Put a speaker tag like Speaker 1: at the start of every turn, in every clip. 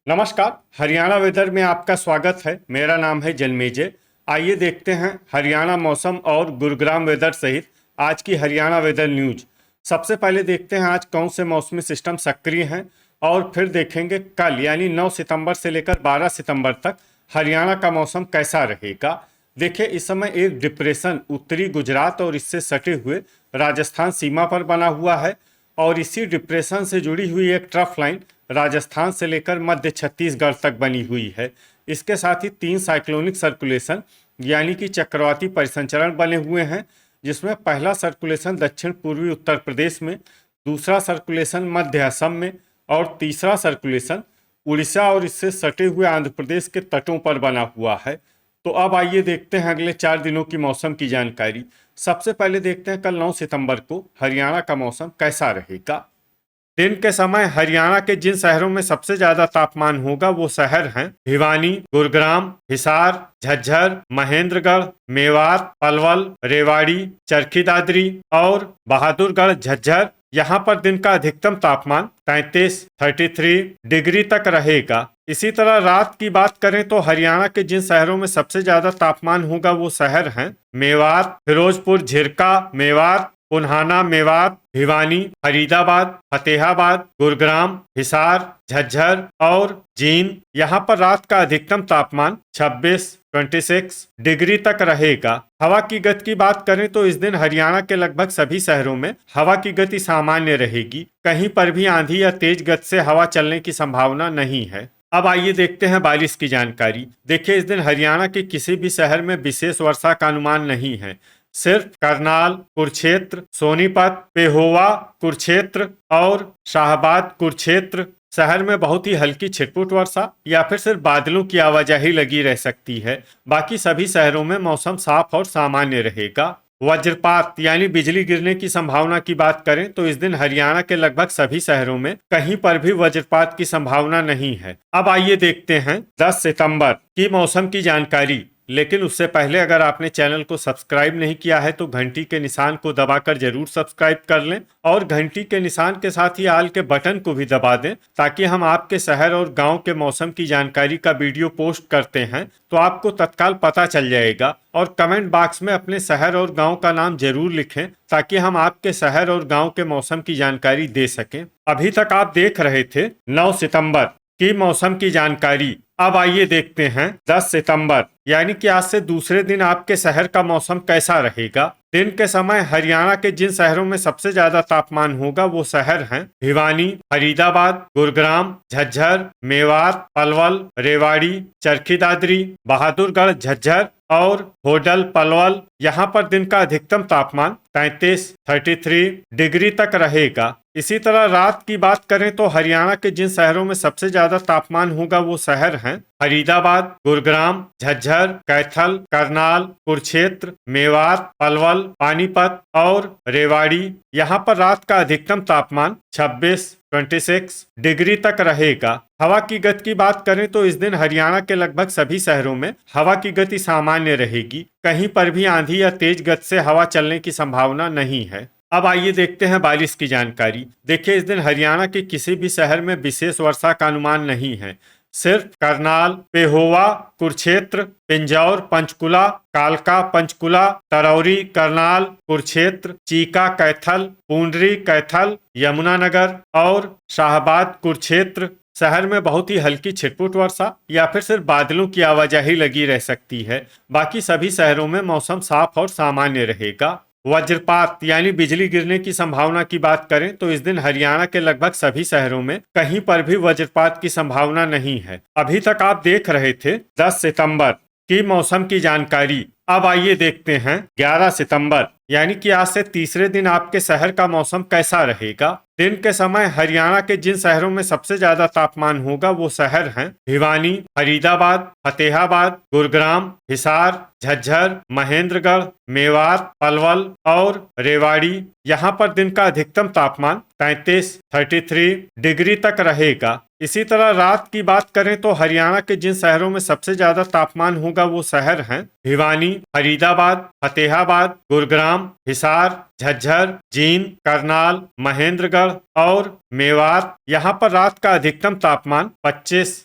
Speaker 1: नमस्कार। हरियाणा वेदर में आपका स्वागत है। मेरा नाम है जन्मेजय। आइए देखते हैं हरियाणा मौसम और गुरुग्राम वेदर सहित आज की हरियाणा वेदर न्यूज। सबसे पहले देखते हैं आज कौन से मौसमी सिस्टम सक्रिय हैं और फिर देखेंगे कल यानी 9 सितंबर से लेकर 12 सितंबर तक हरियाणा का मौसम कैसा रहेगा। देखिए, इस समय एक डिप्रेशन उत्तरी गुजरात और इससे सटे हुए राजस्थान सीमा पर बना हुआ है और इसी डिप्रेशन से जुड़ी हुई एक ट्रफ लाइन राजस्थान से लेकर मध्य छत्तीसगढ़ तक बनी हुई है। इसके साथ ही 3 साइक्लोनिक सर्कुलेशन यानी कि चक्रवाती परिसंचरण बने हुए हैं, जिसमें पहला सर्कुलेशन दक्षिण पूर्वी उत्तर प्रदेश में, दूसरा सर्कुलेशन मध्य असम में और तीसरा सर्कुलेशन उड़ीसा और इससे सटे हुए आंध्र प्रदेश के तटों पर बना हुआ है। तो अब आइए देखते हैं अगले 4 दिनों की मौसम की जानकारी। सबसे पहले देखते हैं कल 9 सितंबर को हरियाणा का मौसम कैसा रहेगा। दिन के समय हरियाणा के जिन शहरों में सबसे ज्यादा तापमान होगा वो शहर हैं भिवानी, गुरुग्राम, हिसार, झज्जर, महेंद्रगढ़, मेवात, पलवल, रेवाड़ी, चरखी दादरी और बहादुरगढ़ झज्जर। यहाँ पर दिन का अधिकतम तापमान 33 डिग्री तक रहेगा। इसी तरह रात की बात करें तो हरियाणा के जिन शहरों में सबसे ज्यादा तापमान होगा वो शहर हैं मेवात, फिरोजपुर, झिरका, मेवात, पुन्हाना, मेवात, भिवानी, फरीदाबाद, फतेहाबाद, गुरुग्राम, हिसार, झज्जर और जींद। यहाँ पर रात का अधिकतम तापमान 26 डिग्री तक रहेगा। हवा की गति की बात करें तो इस दिन हरियाणा के लगभग सभी शहरों में हवा की गति सामान्य रहेगी। कहीं पर भी आंधी या तेज गति से हवा चलने की संभावना नहीं है। अब आइए देखते हैं बारिश की जानकारी। देखिए, इस दिन हरियाणा के किसी भी शहर में विशेष वर्षा का अनुमान नहीं है। सिर्फ करनाल, कुरुक्षेत्र, सोनीपत, पेहोवा, कुरुक्षेत्र और शाहबाद कुरुक्षेत्र शहर में बहुत ही हल्की छिटपुट वर्षा या फिर सिर्फ बादलों की आवाजाही लगी रह सकती है। बाकी सभी शहरों में मौसम साफ और सामान्य रहेगा। वज्रपात यानी बिजली गिरने की संभावना की बात करें तो इस दिन हरियाणा के लगभग सभी शहरों में कहीं पर भी वज्रपात की संभावना नहीं है। अब आइए देखते हैं 10 सितंबर की मौसम की जानकारी। लेकिन उससे पहले अगर आपने चैनल को सब्सक्राइब नहीं किया है तो घंटी के निशान को दबाकर जरूर सब्सक्राइब कर लें और घंटी के निशान के साथ ही आल के बटन को भी दबा दें, ताकि हम आपके शहर और गांव के मौसम की जानकारी का वीडियो पोस्ट करते हैं तो आपको तत्काल पता चल जाएगा। और कमेंट बॉक्स में अपने शहर और गांव का नाम जरूर लिखें ताकि हम आपके शहर और गांव के मौसम की जानकारी दे सकें। अभी तक आप देख रहे थे 9 सितंबर की मौसम की जानकारी। अब आइए देखते हैं 10 सितंबर यानी कि आज से दूसरे दिन आपके शहर का मौसम कैसा रहेगा। दिन के समय हरियाणा के जिन शहरों में सबसे ज्यादा तापमान होगा वो शहर हैं भिवानी, फरीदाबाद, गुरुग्राम, झज्जर, मेवात, पलवल, रेवाड़ी, चरखी दादरी, बहादुरगढ़ झज्जर और होडल पलवल। यहाँ पर दिन का अधिकतम तापमान 33 डिग्री तक रहेगा। इसी तरह रात की बात करें तो हरियाणा के जिन शहरों में सबसे ज्यादा तापमान होगा वो शहर हैं फरीदाबाद, गुरुग्राम, झज्जर, कैथल, करनाल, कुरुक्षेत्र, मेवात, पलवल, पानीपत और रेवाड़ी। यहाँ पर रात का अधिकतम तापमान 26 डिग्री तक रहेगा। हवा की गति की बात करें तो इस दिन हरियाणा के लगभग सभी शहरों में हवा की गति सामान्य रहेगी। कहीं पर भी आंधी या तेज गति से हवा चलने की संभावना नहीं है। अब आइए देखते हैं बारिश की जानकारी। देखिए, इस दिन हरियाणा के किसी भी शहर में विशेष वर्षा का अनुमान नहीं है। सिर्फ करनाल, पेहोवा, कुरुक्षेत्र, पिंजौर, पंचकुला, कालका, पंचकुला, तरौरी, करनाल, कुरुक्षेत्र, चीका, कैथल, पूंडरी, कैथल, यमुनानगर और शाहबाद कुरुक्षेत्र शहर में बहुत ही हल्की छिटपुट वर्षा या फिर सिर्फ बादलों की आवाजाही लगी रह सकती है। बाकी सभी शहरों में मौसम साफ और सामान्य रहेगा। वज्रपात यानी बिजली गिरने की संभावना की बात करें तो इस दिन हरियाणा के लगभग सभी शहरों में कहीं पर भी वज्रपात की संभावना नहीं है। अभी तक आप देख रहे थे 10 सितंबर की मौसम की जानकारी। अब आइए देखते हैं 11 सितंबर यानी कि आज से तीसरे दिन आपके शहर का मौसम कैसा रहेगा। दिन के समय हरियाणा के जिन शहरों में सबसे ज्यादा तापमान होगा वो शहर हैं भिवानी, फरीदाबाद, फतेहाबाद, गुरुग्राम, हिसार, झज्जर, महेंद्रगढ़, मेवात, पलवल और रेवाड़ी। यहाँ पर दिन का अधिकतम तापमान 33 डिग्री तक रहेगा। इसी तरह रात की बात करें तो हरियाणा के जिन शहरों में सबसे ज्यादा तापमान होगा वो शहर हैं भिवानी, फरीदाबाद, फतेहाबाद, गुरुग्राम, हिसार, झज्जर, जींद, करनाल, महेंद्रगढ़ और मेवात। यहाँ पर रात का अधिकतम तापमान 25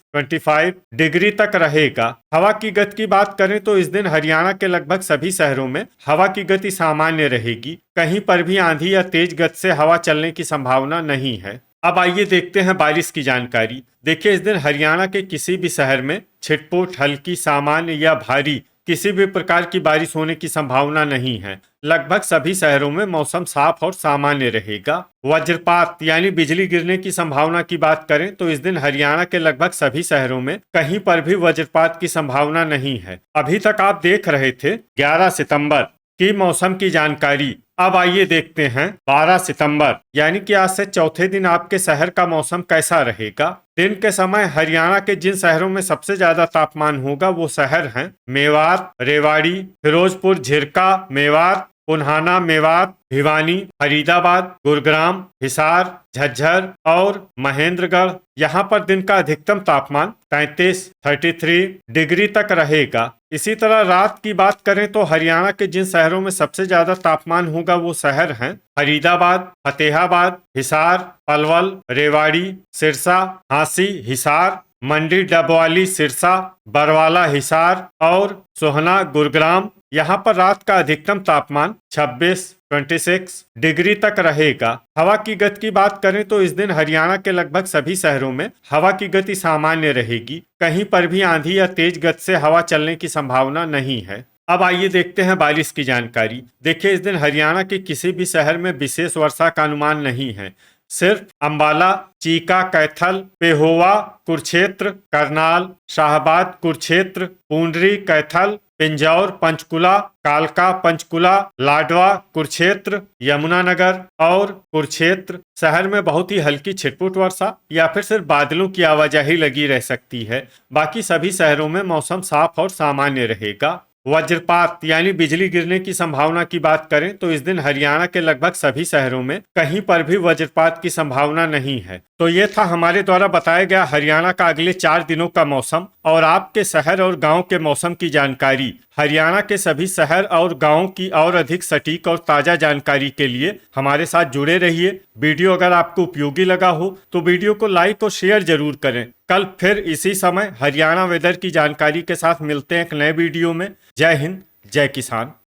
Speaker 1: डिग्री तक रहेगा। हवा की गति की बात करें तो इस दिन हरियाणा के लगभग सभी शहरों में हवा की गति सामान्य रहेगी। कहीं पर भी आंधी या तेज गति से हवा चलने की संभावना नहीं है। अब आइए देखते हैं बारिश की जानकारी। देखिए, इस दिन हरियाणा के किसी भी शहर में छिटपुट, हल्की, सामान्य या भारी किसी भी प्रकार की बारिश होने की संभावना नहीं है। लगभग सभी शहरों में मौसम साफ और सामान्य रहेगा। वज्रपात यानी बिजली गिरने की संभावना की बात करें तो इस दिन हरियाणा के लगभग सभी शहरों में कहीं पर भी वज्रपात की संभावना नहीं है। अभी तक आप देख रहे थे 11 सितंबर की मौसम की जानकारी। अब आइए देखते हैं 12 सितंबर यानी कि आज से चौथे दिन आपके शहर का मौसम कैसा रहेगा। दिन के समय हरियाणा के जिन शहरों में सबसे ज्यादा तापमान होगा वो शहर हैं मेवात, रेवाड़ी, फिरोजपुर, झिरका, मेवात, पुन्हाना, मेवात, भिवानी, फरीदाबाद, गुरुग्राम, हिसार, झज्जर और महेंद्रगढ़। यहाँ पर दिन का अधिकतम तापमान 33 डिग्री तक रहेगा। इसी तरह रात की बात करें तो हरियाणा के जिन शहरों में सबसे ज्यादा तापमान होगा वो शहर हैं फरीदाबाद, फतेहाबाद, हिसार, पलवल, रेवाड़ी, सिरसा, हांसी, हिसार, मंडी, डबवाली, सिरसा, बरवाला, हिसार और सोहना, गुरुग्राम। यहाँ पर रात का अधिकतम तापमान 26 डिग्री तक रहेगा। हवा की गति की बात करें तो इस दिन हरियाणा के लगभग सभी शहरों में हवा की गति सामान्य रहेगी। कहीं पर भी आंधी या तेज गति से हवा चलने की संभावना नहीं है। अब आइए देखते हैं बारिश की जानकारी। देखिए, इस दिन हरियाणा के किसी भी शहर में विशेष वर्षा का अनुमान नहीं है। सिर्फ अंबाला, चीका, कैथल, पेहोवा, कुरुक्षेत्र, करनाल, शाहबाद, कुरुक्षेत्र, पूंडरी, कैथल, पिंजौर, पंचकुला, कालका, पंचकुला, लाडवा, कुरुक्षेत्र, यमुनानगर और कुरुक्षेत्र शहर में बहुत ही हल्की छिटपुट वर्षा या फिर सिर्फ बादलों की आवाजाही लगी रह सकती है। बाकी सभी शहरों में मौसम साफ और सामान्य रहेगा। वज्रपात यानी बिजली गिरने की संभावना की बात करें तो इस दिन हरियाणा के लगभग सभी शहरों में कहीं पर भी वज्रपात की संभावना नहीं है। तो ये था हमारे द्वारा बताया गया हरियाणा का अगले 4 दिनों का मौसम और आपके शहर और गांव के मौसम की जानकारी। हरियाणा के सभी शहर और गांव की और अधिक सटीक और ताजा जानकारी के लिए हमारे साथ जुड़े रहिए। वीडियो अगर आपको उपयोगी लगा हो तो वीडियो को लाइक और शेयर जरूर करें। कल फिर इसी समय हरियाणा वेदर की जानकारी के साथ मिलते हैं एक नए वीडियो में। जय हिंद, जय किसान।